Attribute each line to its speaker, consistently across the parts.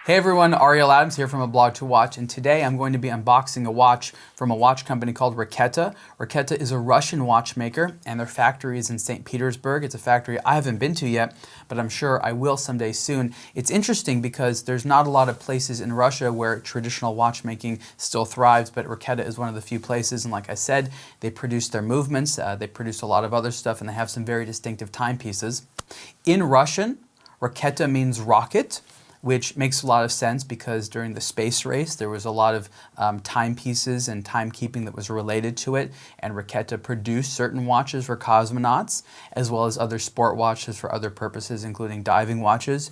Speaker 1: Hey everyone, Ariel Adams here from aBlogtoWatch, and today I'm going to be unboxing a watch from a watch company called Raketa. Raketa is a Russian watchmaker, and their factory is in St. Petersburg. It's a factory I haven't been to yet, but I'm sure I will someday soon. It's interesting because there's not a lot of places in Russia where traditional watchmaking still thrives, but Raketa is one of the few places, and like I said, they produce their movements, they produce a lot of other stuff, and they have some very distinctive timepieces. In Russian, Raketa means rocket, which makes a lot of sense because during the space race there was a lot of timepieces and timekeeping that was related to it, and Raketa produced certain watches for cosmonauts as well as other sport watches for other purposes, including diving watches.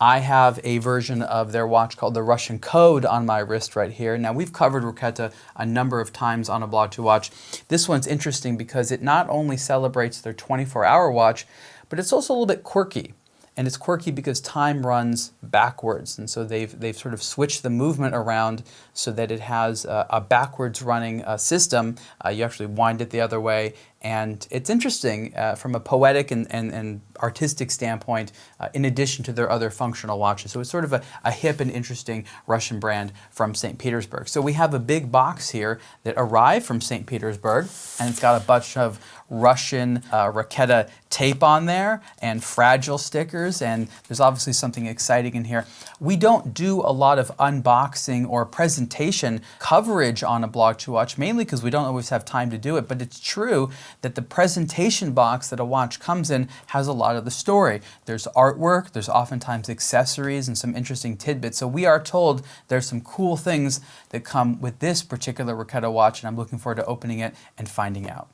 Speaker 1: I have a version of their watch called the Russian Code on my wrist right here. Now, we've covered Raketa a number of times on aBlogtoWatch. This one's interesting because it not only celebrates their 24-hour watch, but it's also a little bit quirky. And it's quirky because time runs backwards, and so they've sort of switched the movement around so that it has a backwards running system. You actually wind it the other way, and it's interesting from a poetic and artistic standpoint, in addition to their other functional watches. So it's sort of a hip and interesting Russian brand from St. Petersburg. So we have a big box here that arrived from St. Petersburg, and it's got a bunch of Russian Raketa tape on there and fragile stickers, and there's obviously something exciting in here. We don't do a lot of unboxing or presentation coverage on aBlogtoWatch, mainly because we don't always have time to do it, but it's true that the presentation box that a watch comes in has a lot of the story. There's artwork, there's oftentimes accessories and some interesting tidbits. So we are told there's some cool things that come with this particular Raketa watch, and I'm looking forward to opening it and finding out.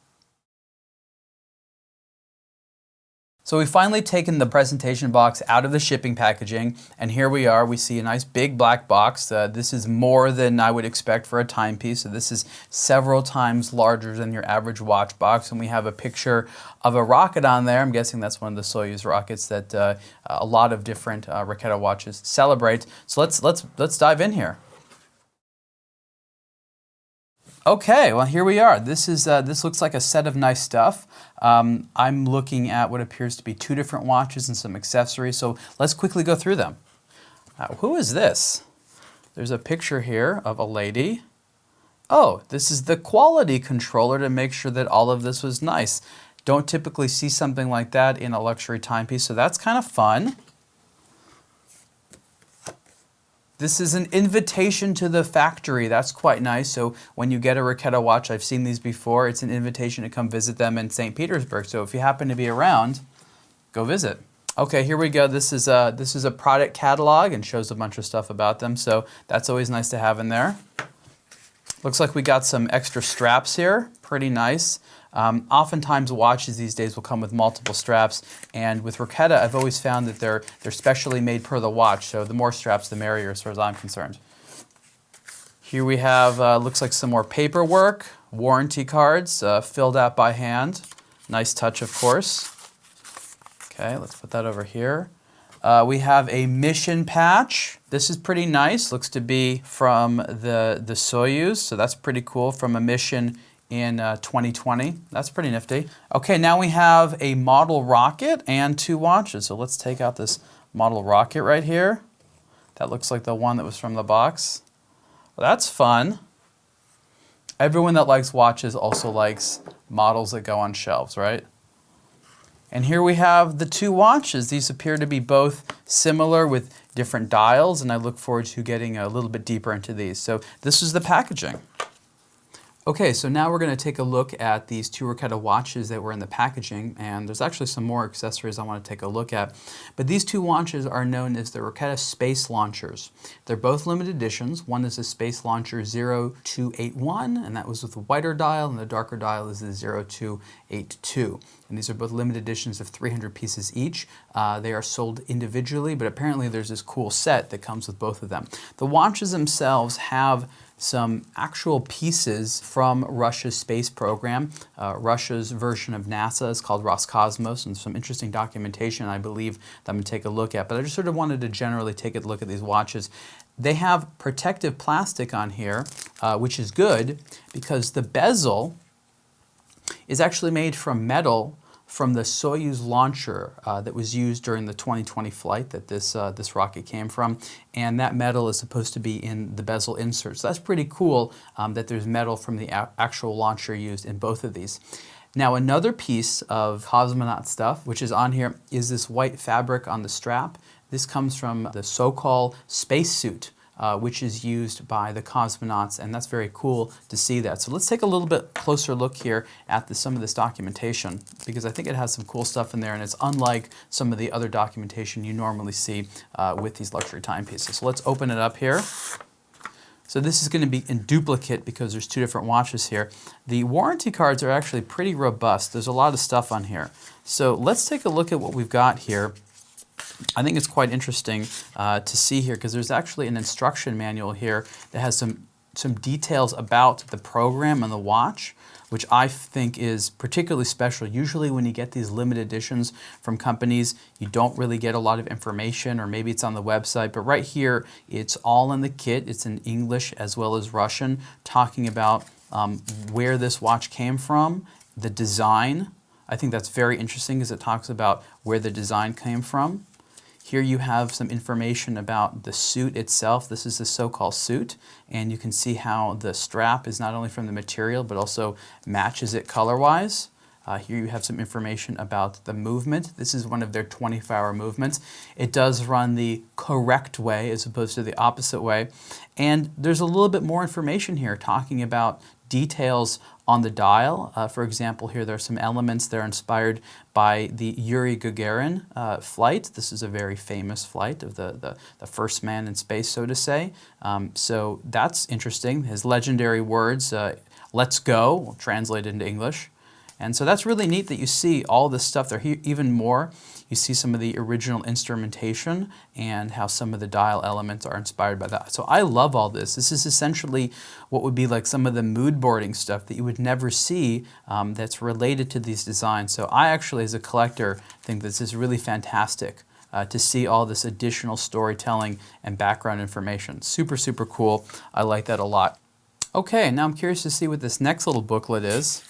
Speaker 1: So we've finally taken the presentation box out of the shipping packaging, and here we are. We see a nice big black box. This is more than I would expect for a timepiece, so this is several times larger than your average watch box, and we have a picture of a rocket on there. I'm guessing that's one of the Soyuz rockets that a lot of different Raketa watches celebrate. So let's dive in here. Okay, well here we are. This looks like a set of nice stuff. I'm looking at what appears to be two different watches and some accessories, so let's quickly go through them. Who is this? There's a picture here of a lady. Oh, this is the quality controller to make sure that all of this was nice. Don't typically see something like that in a luxury timepiece, so that's kind of fun. This is an invitation to the factory. That's quite nice. So when you get a Raketa watch, I've seen these before, it's an invitation to come visit them in St. Petersburg. So if you happen to be around, go visit. Okay, here we go. This is a product catalog and shows a bunch of stuff about them. So that's always nice to have in there. Looks like we got some extra straps here. Pretty nice. Oftentimes watches these days will come with multiple straps, and with Raketa I've always found that they're specially made per the watch, so the more straps the merrier as far as I'm concerned. Here we have, looks like some more paperwork, warranty cards filled out by hand. Nice touch, of course. Okay, let's put that over here. We have a mission patch. This is pretty nice, looks to be from the Soyuz, so that's pretty cool, from a mission in 2020. That's pretty nifty. Okay, now we have a model rocket and two watches. So let's take out this model rocket right here. That looks like the one that was from the box. Well, that's fun. Everyone that likes watches also likes models that go on shelves, right? And here we have the two watches. These appear to be both similar with different dials, and I look forward to getting a little bit deeper into these. So this is the packaging. Okay, so now we're going to take a look at these two Raketa watches that were in the packaging, and there's actually some more accessories I want to take a look at. But these two watches are known as the Raketa Space Launchers. They're both limited editions. One is a Space Launcher 0281, and that was with the whiter dial, and the darker dial is the 0282. And these are both limited editions of 300 pieces each. They are sold individually, but apparently there's this cool set that comes with both of them. The watches themselves have some actual pieces from Russia's space program. Russia's version of NASA is called Roscosmos, and some interesting documentation I believe that I'm going to take a look at. But I just sort of wanted to generally take a look at these watches. They have protective plastic on here, which is good because the bezel is actually made from metal from the Soyuz launcher that was used during the 2020 flight that this rocket came from, and that metal is supposed to be in the bezel insert. So that's pretty cool that there's metal from the actual launcher used in both of these. Now another piece of cosmonaut stuff, which is on here, is this white fabric on the strap. This comes from the so-called spacesuit, which is used by the cosmonauts, and that's very cool to see that. So let's take a little bit closer look here at some of this documentation, because I think it has some cool stuff in there, and it's unlike some of the other documentation you normally see with these luxury timepieces. So let's open it up here. So this is going to be in duplicate because there's two different watches here. The warranty cards are actually pretty robust. There's a lot of stuff on here. So let's take a look at what we've got here. I think it's quite interesting to see here because there's actually an instruction manual here that has some details about the program and the watch, which I think is particularly special. Usually when you get these limited editions from companies, you don't really get a lot of information, or maybe it's on the website, but right here it's all in the kit. It's in English as well as Russian, talking about where this watch came from, the design. I think that's very interesting because it talks about where the design came from. Here you have some information about the suit itself. This is the so-called suit, and you can see how the strap is not only from the material but also matches it color-wise. Here you have some information about the movement. This is one of their 24-hour movements. It does run the correct way as opposed to the opposite way. And there's a little bit more information here talking about details on the dial. For example, here there are some elements that are inspired by the Yuri Gagarin flight. This is a very famous flight of the first man in space, so to say. So that's interesting. His legendary words, "Let's go," translated into English. And so that's really neat that you see all this stuff there. Even more, you see some of the original instrumentation and how some of the dial elements are inspired by that. So I love all this. This is essentially what would be like some of the mood boarding stuff that you would never see that's related to these designs. So I actually, as a collector, think this is really fantastic to see all this additional storytelling and background information. Super, super cool. I like that a lot. Okay, now I'm curious to see what this next little booklet is.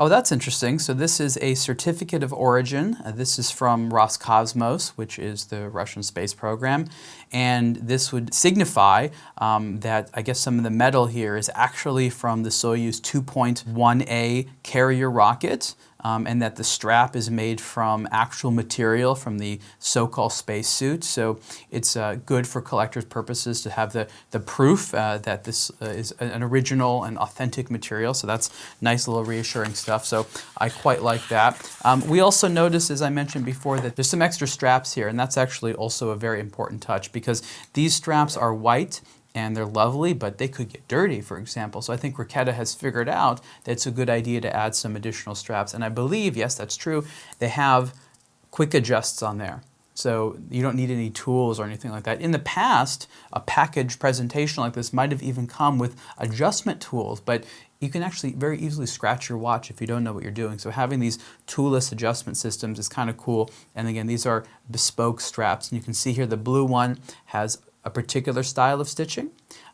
Speaker 1: Oh, that's interesting. So this is a certificate of origin. This is from Roscosmos, which is the Russian space program. And this would signify that I guess some of the metal here is actually from the Soyuz 2.1A carrier rocket, and that the strap is made from actual material from the so-called spacesuit. So it's good for collectors' purposes to have the proof that this is an original and authentic material. So that's nice little reassuring stuff. So I quite like that. We also notice, as I mentioned before, that there's some extra straps here, and that's actually also a very important touch because these straps are white and they're lovely, but they could get dirty, for example. So I think Raketa has figured out that it's a good idea to add some additional straps. And I believe, yes, that's true, they have quick adjusts on there. So you don't need any tools or anything like that. In the past, a package presentation like this might have even come with adjustment tools, but you can actually very easily scratch your watch if you don't know what you're doing. So having these toolless adjustment systems is kind of cool. And again, these are bespoke straps. And you can see here the blue one has a particular style of stitching,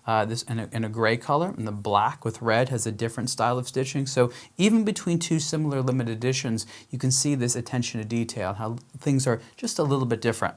Speaker 1: this in a gray color, and the black with red has a different style of stitching. So even between two similar limited editions, you can see this attention to detail, how things are just a little bit different.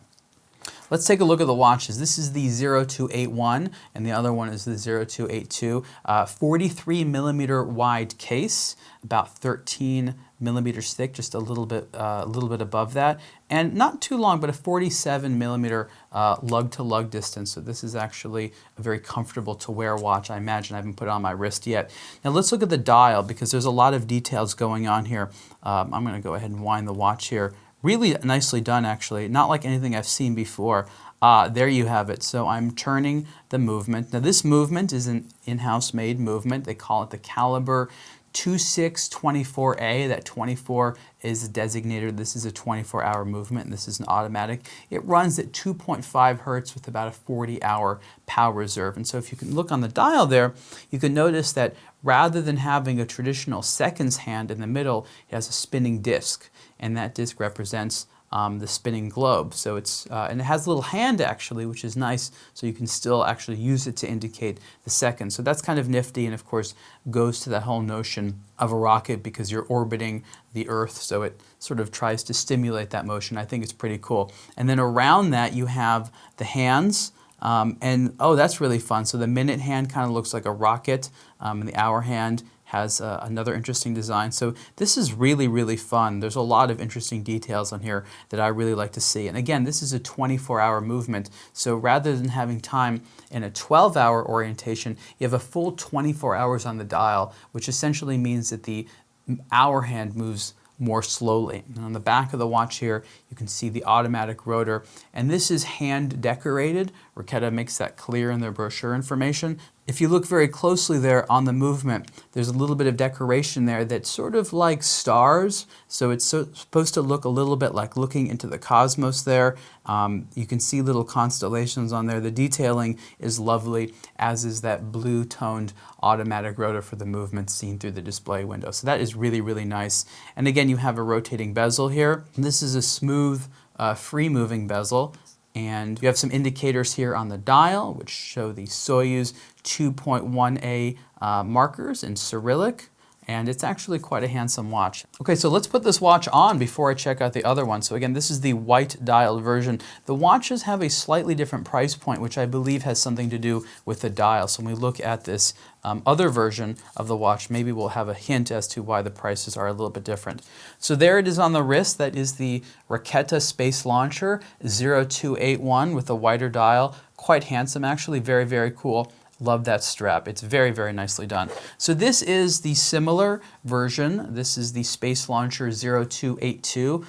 Speaker 1: Let's take a look at the watches. This is the 0281 and the other one is the 0282. 43 millimeter wide case, about 13 millimeters thick, just a little bit above that, and not too long, but a 47 millimeter lug-to-lug distance. So this is actually a very comfortable to wear watch. I imagine I haven't put it on my wrist yet. Now let's look at the dial because there's a lot of details going on here. I'm going to go ahead and wind the watch here. Really nicely done, actually. Not like anything I've seen before. There you have it. So I'm turning the movement. Now this movement is an in-house made movement. They call it the caliber 2624A. That 24 is designated. This is a 24-hour movement, and this is an automatic. It runs at 2.5 hertz with about a 40-hour power reserve. And so if you can look on the dial there, you can notice that rather than having a traditional seconds hand in the middle, it has a spinning disc. And that disc represents the spinning globe. So it's and it has a little hand actually, which is nice. So you can still actually use it to indicate the seconds. So that's kind of nifty, and of course goes to that whole notion of a rocket because you're orbiting the Earth. So it sort of tries to stimulate that motion. I think it's pretty cool. And then around that you have the hands. And oh, that's really fun. So the minute hand kind of looks like a rocket, and the hour hand has another interesting design. So this is really, really fun. There's a lot of interesting details on here that I really like to see. And again, this is a 24-hour movement. So rather than having time in a 12-hour orientation, you have a full 24 hours on the dial, which essentially means that the hour hand moves more slowly. And on the back of the watch here, you can see the automatic rotor. And this is hand decorated. Raketa makes that clear in their brochure information. If you look very closely there on the movement, there's a little bit of decoration there that's sort of like stars. So it's supposed to look a little bit like looking into the cosmos there. You can see little constellations on there. The detailing is lovely, as is that blue-toned automatic rotor for the movement seen through the display window. So that is really, really nice. And again, you have a rotating bezel here. This is a smooth, free-moving bezel. And you have some indicators here on the dial, which show the Soyuz 2.1A markers in Cyrillic. And it's actually quite a handsome watch. Okay, so let's put this watch on before I check out the other one. So again, this is the white dialed version. The watches have a slightly different price point, which I believe has something to do with the dial. So when we look at this other version of the watch, maybe we'll have a hint as to why the prices are a little bit different. So there it is on the wrist. That is the Raketa Space Launcher 0281 with a wider dial. Quite handsome, actually, very, very cool. Love that strap. It's very, very nicely done. So this is the similar version. This is the Space Launcher 0282.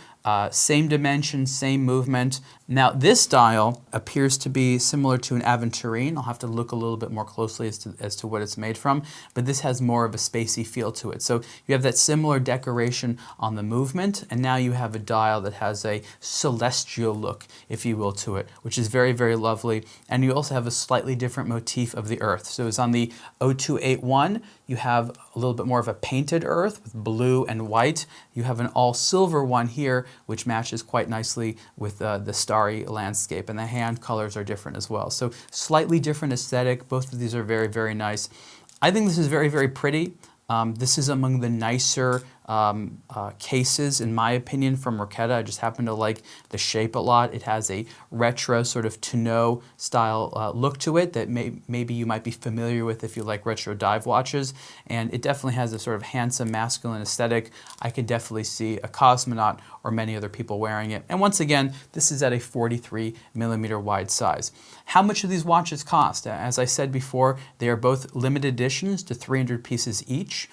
Speaker 1: Same dimension, same movement. Now this dial appears to be similar to an Aventurine. I'll have to look a little bit more closely as to what it's made from, but this has more of a spacey feel to it. So you have that similar decoration on the movement, and now you have a dial that has a celestial look, if you will, to it, which is very, very lovely. And you also have a slightly different motif of the Earth. So it's on the 0281, you have a little bit more of a painted Earth with blue and white. You have an all-silver one here, which matches quite nicely with the starry landscape, and the hand colors are different as well. So slightly different aesthetic. Both of these are very, very nice. I think this is very, very pretty. This is among the nicer cases, in my opinion, from Raketa. I just happen to like the shape a lot. It has a retro sort of tonneau style look to it that maybe you might be familiar with if you like retro dive watches. And it definitely has a sort of handsome masculine aesthetic. I could definitely see a cosmonaut or many other people wearing it. And once again, this is at a 43mm wide size. How much do these watches cost? As I said before, they are both limited editions to 300 pieces each.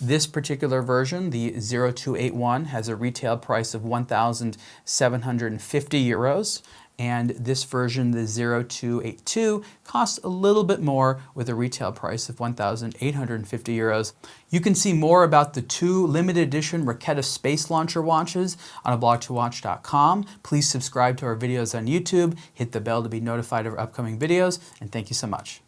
Speaker 1: This particular version, the 0281, has a retail price of 1,750 euros. And this version, the 0282, costs a little bit more with a retail price of 1,850 euros. You can see more about the two limited edition Raketa Space Launcher watches on aBlogtoWatch.com. Please subscribe to our videos on YouTube, hit the bell to be notified of our upcoming videos, and thank you so much.